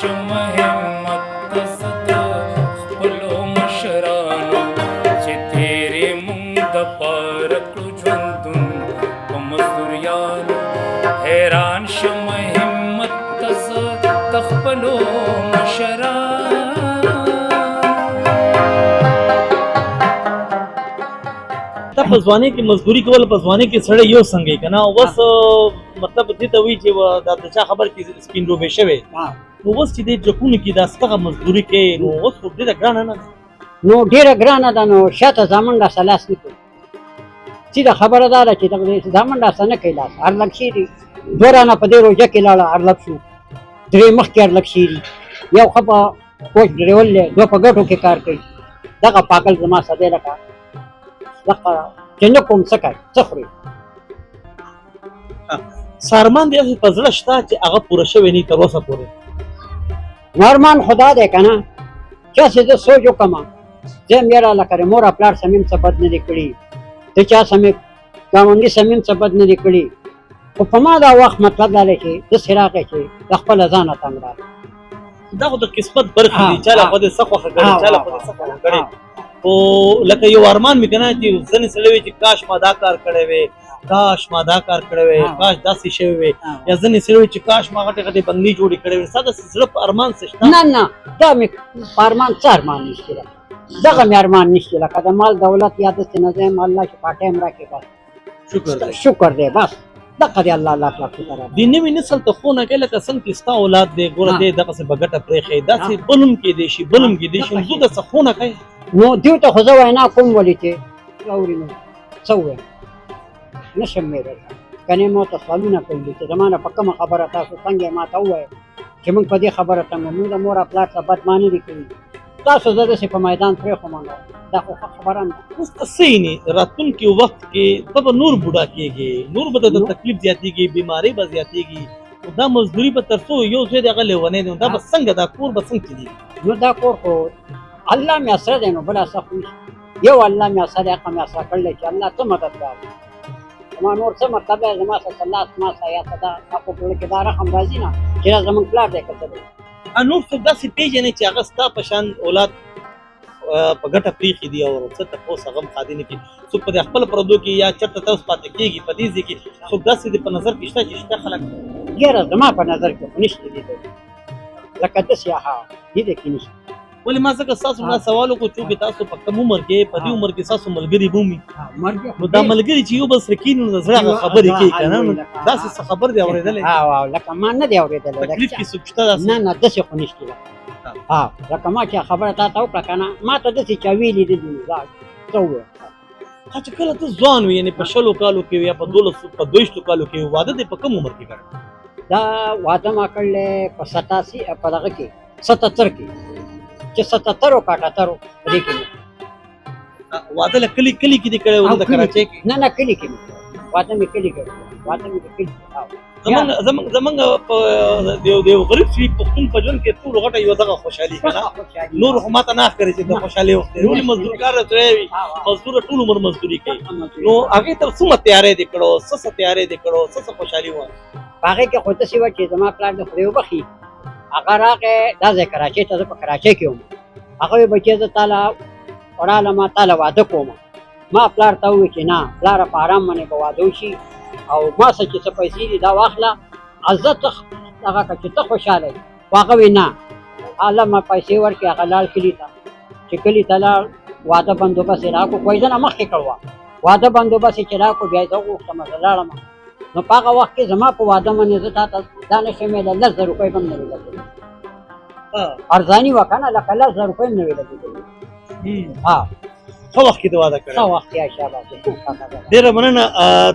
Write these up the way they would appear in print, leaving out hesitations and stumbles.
شم همت صد خپلو مشرانو چې تیرې مونږ د پاره کړو ژوندون په مزدوریانو حیران شم همت صد خپلو مشرانو. دا په ځوانۍ کې مزدوري کول په ځوانۍ کې سړی یو څنګه کنه اوس مطلب دې ته وی چې دا د چا خبر کې سپین روبې شوی نو اوس چې دې ټکونه کې دا ستغه مزدوري کې نو اوس ډېره ګرانه نه نو ډېره ګرانه ده نو شاته زامن را سلاس نه کوي سیده خبره ده چې دغه زامن را سنه کوي لاس هر لک شي دورانه په دې روزه کې لاړه هر لک شو درې مخکې هر لک شي یو خپه کوچ ډریول دوه په ګټو کې کار کوي دغه پاکل زما سده لکه دغه چې کوم څه کوي څه خوري سارمان دې په زړه شته چې هغه پوره شوی نه تر اوسه پورې نارمان خدا دې کنه چې څه سوچ وکم زه میرا لکه مور خپل سمیم څه بد نه کړی ته چا سمې گاونډي سمیم څه بد نه کړی او په ما دا وخت مطلب دا لري چې د سراغه چې خپل ځان تنګ را دا خو د قسمت برخه دي چې له په دې څخه غړي چې له په دې څخه غړي او لکه یو ارمان مې کنه چې ځنې سړی چې کاش ما دا کار کړی وي کاش ما دا کار کړی وي کاش داسې شوی وي یا ځنې سړی چې کاش ما غټه غټه بنگلي جوړې کړې وي ساده زړه په ارمان څه شته نه دا مې ارمان څه ارمان نشته دغه مې ارمان نشته لکه د مال دولت یاد ست نه زم الله چې پټه امرا کې بس شکر دې بس دغه دې الله لاک لاک شکر دې نوې نسل ته خو نه کې لکه څنګه چې ستا اولاد دې ګوره دې دغه څه بغټه پرې خې داسې بلم کې دې شي بلم کې دې شي زو د څه خو نه کوي نو دیو ته خو زه وینا کوم ولې چې اوري نو څه ووایم نشم مې کنه مو ته سوالونه کوي چې زمانه په کومه خبره تاسو څنګه ما ته وایي چې موږ په دې خبره ته موږ د مور خپل څه بدمانی دي کوي تاسو زه د په میدان پرې خو مونږ دا خو خبره نه اوس څه نه راتلونکي وخت کې تب نور بوډا کېږي نور به د تکلیف زیاتېږي بیماری به زیاتېږي دا مزدوري به تر څو یو ځای دغه لیونی دی دا به څنګه دا کور به څنګه کېږي نو دا کور خو الله مې اسره دی نو بل اسره یو الله مې اسره هغه مې اسره کړل چې الله ته مددگار ما نور څه مطلب دی زما سره الله ما سیا صدا په ټول کې دا رقم راځي نه چې زمون پلار دی کته نور څه داسې پیژنې چې هغه ستا په شان اولاد په ګټه پریښي دي او څه تاسو هغه خادي نه کی څوک په خپل پردو کې یا چرته تاسو پاتې کېږي په دې ځکه څوک داسې په نظر کې شته چې شته خلک ګیره زما په نظر کې نشته دي لکه د سیاحه دې کې نشته ولې ما څنګه تاسو نه سوال وکړو چې تاسو په کوم عمر کې په دې عمر کې تاسو ملګری بومي نو دا ملګری چې یو بس رکین نو زړه خبرې کوي کنه دا څه خبر دی اوریدل ها لکه ما نه دی اوریدل تکلیف کې سوچته نه نه د څه خو نشته ها لکه ما چې خبره تا ته وکړه کنه ما ته د څه چا ویلې دي دا څه وې چې کله ته ځوان وې یعنی په 16 کالو کې یا په 12 کالو کې واده دې په کوم عمر کې کړ دا واده ما کړل په 87 په دغه کې 77 کې چې 77 او 78 دې کې واده کلی کې دې کړو د کراچۍ کې نه کلی کې واده مې کلی کې واده مې کلی زمنګ په دیو غریب شي پښتون په ژوند کې ټول غټه یو دغه خوشحالي کنه نور هم ته نه کوي چې د خوشحالي وخت ټول مزدور کار کوي مزدور ټول عمر مزدوري کوي نو هغه ته څومره تیارې دي کړو څه تیارې دي کړو څه خوشحالي و هغه کې خو ته سی و چې زما پلان د خو بخي هغه راغه دا ځکه کراچۍ ته په کراچۍ کې وم هغه بچی ته تعالی اوراله ما تعالی واده کوم ما پلار ته وی چې نه پلار په آرام باندې به واده شي او ما څه چې پیسې دي دا واخله عزت هغه چې ته خوشاله واغه وینا الله ما پیسې ورکړي هغه لال کلی ته چې کلی ته واده بندوبست راکو کوی ځنه مخکې کړوا واده بندوبست چې راکو بیا ته وختم زلاړم نو هغه وخت کې زما په واده باندې زه تاسو دا نشم له 1000 روپۍ هم نه ویل ارزانی وکنه لکه 1000 روپۍ نه ویل ها څو وخت کې واده کړو څو وخت یې شابه ډېر مننه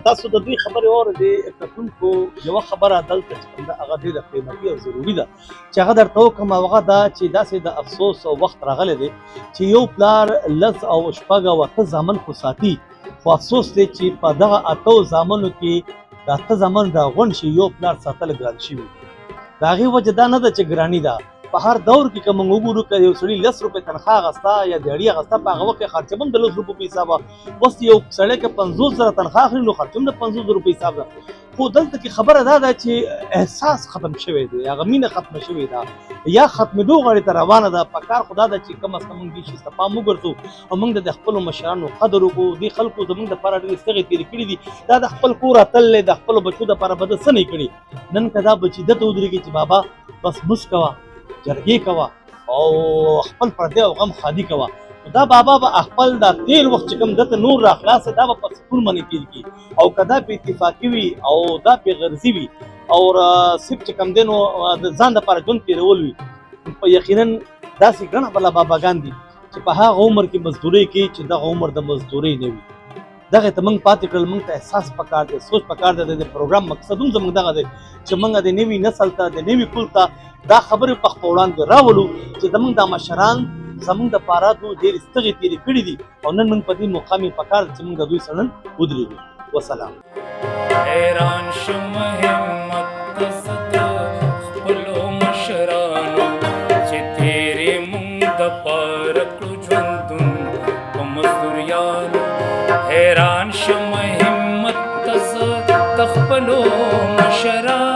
تاسو د دې خبرې اورېدې کتونکو یو خبره دلته هغه ډېره قیمتي او ضروري ده چې هغه درته وکړم هغه دا چې داسې د افسوس او وخت راغلی دی چې یو پلار لس او شپږ او اته زامن خو ساتي خو افسوس دی چې په دغه اتو زامنو کې د اته زامن د غونډ شي یو پلار ساتل ګران شوي د هغې وجه دا نه ده چې ګراني ده په هر دور کې که موږ وګورو که یو سړي 10 روپۍ تنخواه اخسته یا دیاړي اخسته په هغه وخت کې خرچه هم د 10 روپو په حساب اوس یو سړی که 50,000 تنخواه اخلي نو خرچه هم د 50,000 روپۍ حساب ده خو دلته کې خبره دا ده چې احساس ختم شوی دی، هغه مینه ختمه شوې ده یا ختمېدو غاړې ته روانه ده. پکار خو دا ده چې کم از کم موږ دې شي ته پام وګرځو او موږ د خپلو مشرانو قدر وکړو. دې خلکو زموږ دپاره ډېرې ستغې تېرې کړي دي. دا د خپل کور اتل دی، د خپلو بچو دپاره به ده څه نه کړي. نن که دا بچي ده ته ودرېږي چې بابا بس موس کوه، جرګې کوه او خپل پردی او غم خالي کوه، دا بابا به خپل دا تیر وخت چې کوم دته نور را خلاص دا به په سکون باندې تیر کی. او کدا په اتفاقی وي او دا په غرضی وي او سپ چې کوم دینو د ځان لپاره ژوند تیرول وي، په یقینا داسې ګڼه بله باباګان دي چې په هغه عمر کې مزدوري کوي چې دغه عمر د مزدوري نه وي. دغه ته موږ پاتې کړل، موږ ته احساس پکار دی، سوچ پکار دی. د پروګرام مقصد هم زموږ دغه دی چې موږ د نوي نسل ته د نوي کول ته دا خبرې په خپل وړاندې راولو چې زموږ د مشران زموږ د پاره دوی ډېرې ستغې تېرې کړي دي او نن موږ په دې مقام یې پکار چې موږ د دوی سره نن ودرېږو. وسلام. حیران شم همت ست خپلو مشرانو چې تیرې مونږ د پاره کړو ژوندون په مزدوریانو. حیران شم همت ست خپلو مشرانو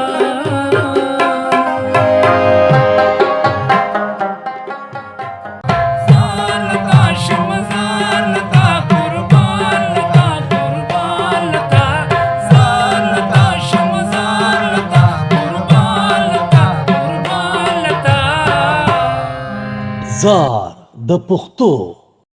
زار د پښتو